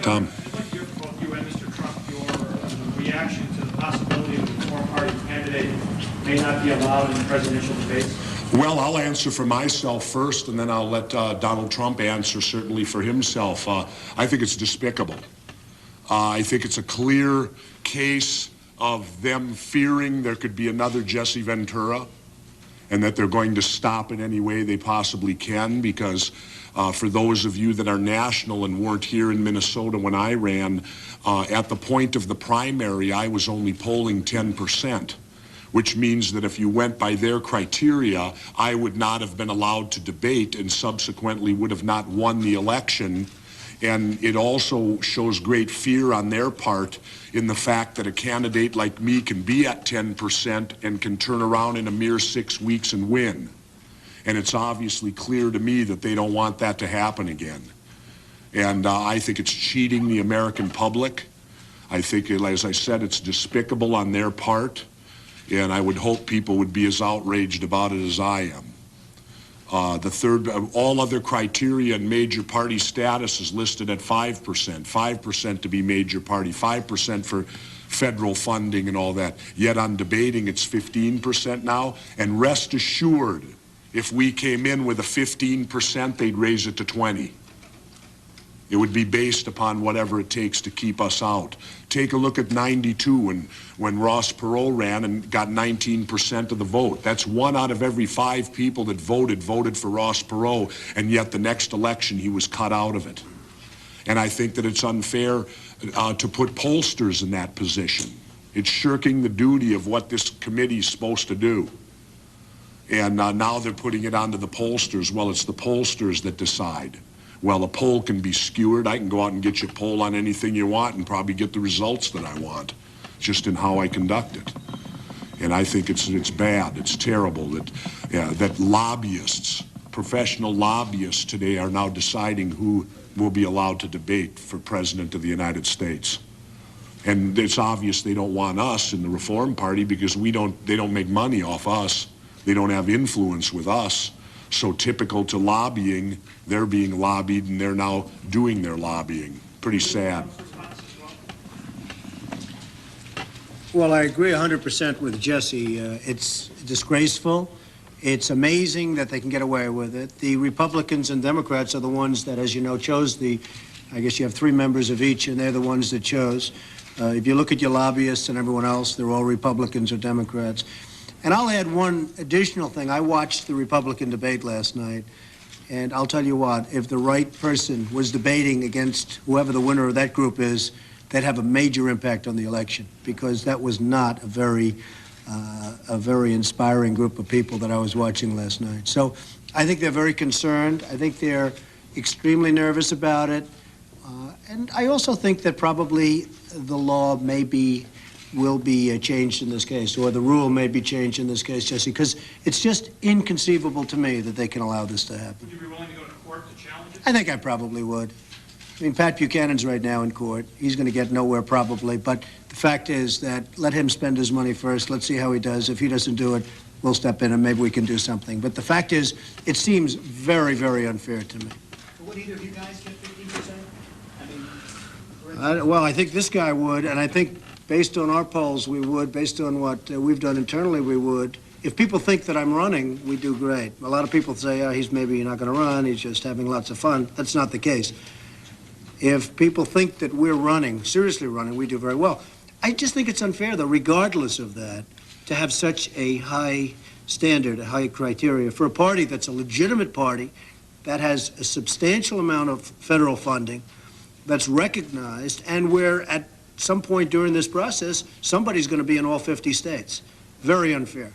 Tom. I'd like to hear from both you and Mr. Trump your reaction to the possibility of the Reform Party candidate may not be allowed in presidential debates. Well, I'll answer for myself first, and then I'll let Donald Trump answer certainly for himself. I think it's despicable. I think it's a clear case of them fearing there could be another Jesse Ventura, and that they're going to stop in any way they possibly can, because for those of you that are national and weren't here in Minnesota when I ran, at the point of the primary, I was only polling 10%, which means that if you went by their criteria, I would not have been allowed to debate and subsequently would have not won the election. And it also shows great fear on their part in the fact that a candidate like me can be at 10% and can turn around in a mere 6 weeks and win. And it's obviously clear to me that they don't want that to happen again. And I think it's cheating the American public. I think, as I said, it's despicable on their part. And I would hope people would be as outraged about it as I am. The third, all other criteria and major party status is listed at 5%. 5% to be major party, 5% for federal funding and all that. Yet on debating, it's 15% now. And rest assured, if we came in with a 15%, they'd raise it to 20. It would be based upon whatever it takes to keep us out. Take a look at '92 when Ross Perot ran and got 19% of the vote. That's 1 out of every 5 people that voted for Ross Perot, and yet the next election he was cut out of it. And I think that it's unfair to put pollsters in that position. It's shirking the duty of what this committee is supposed to do. And now they're putting it onto the pollsters. Well, it's the pollsters that decide. Well, a poll can be skewered. I can go out and get you a poll on anything you want and probably get the results that I want, just in how I conduct it. And I think it's bad. It's terrible that lobbyists, professional lobbyists today are now deciding who will be allowed to debate for President of the United States. And it's obvious they don't want us in the Reform Party because they don't make money off us. They don't have influence with us. So typical to lobbying, they're being lobbied and they're now doing their lobbying. Pretty sad. Well, I agree 100% with Jesse. It's disgraceful. It's amazing that they can get away with it. The Republicans and Democrats are the ones that, as you know, chose I guess you have 3 members of each, and they're the ones that chose. If you look at your lobbyists and everyone else, they're all Republicans or Democrats. And I'll add one additional thing. I watched the Republican debate last night, and I'll tell you what, if the right person was debating against whoever the winner of that group is, they'd have a major impact on the election, because that was not a very inspiring group of people that I was watching last night. So I think they're very concerned. I think they're extremely nervous about it. And I also think that probably the law will be changed in this case, or the rule may be changed in this case, Jesse, because it's just inconceivable to me that they can allow this to happen. Would you be willing to go to court to challenge it? I think I probably would. I mean, Pat Buchanan's right now in court. He's going to get nowhere probably, but the fact is that let him spend his money first. Let's see how he does. If he doesn't do it, we'll step in and maybe we can do something. But the fact is, it seems very, very unfair to me. Would either of you guys get 15%? Well, I think this guy would, and I think based on our polls, we would. Based on what we've done internally, we would. If people think that I'm running, we do great. A lot of people say, oh, he's maybe not going to run. He's just having lots of fun. That's not the case. If people think that we're running, seriously running, we do very well. I just think it's unfair, though, regardless of that, to have such a high standard, a high criteria for a party that's a legitimate party, that has a substantial amount of federal funding, that's recognized, and where at some point during this process, somebody's going to be in all 50 states. Very unfair.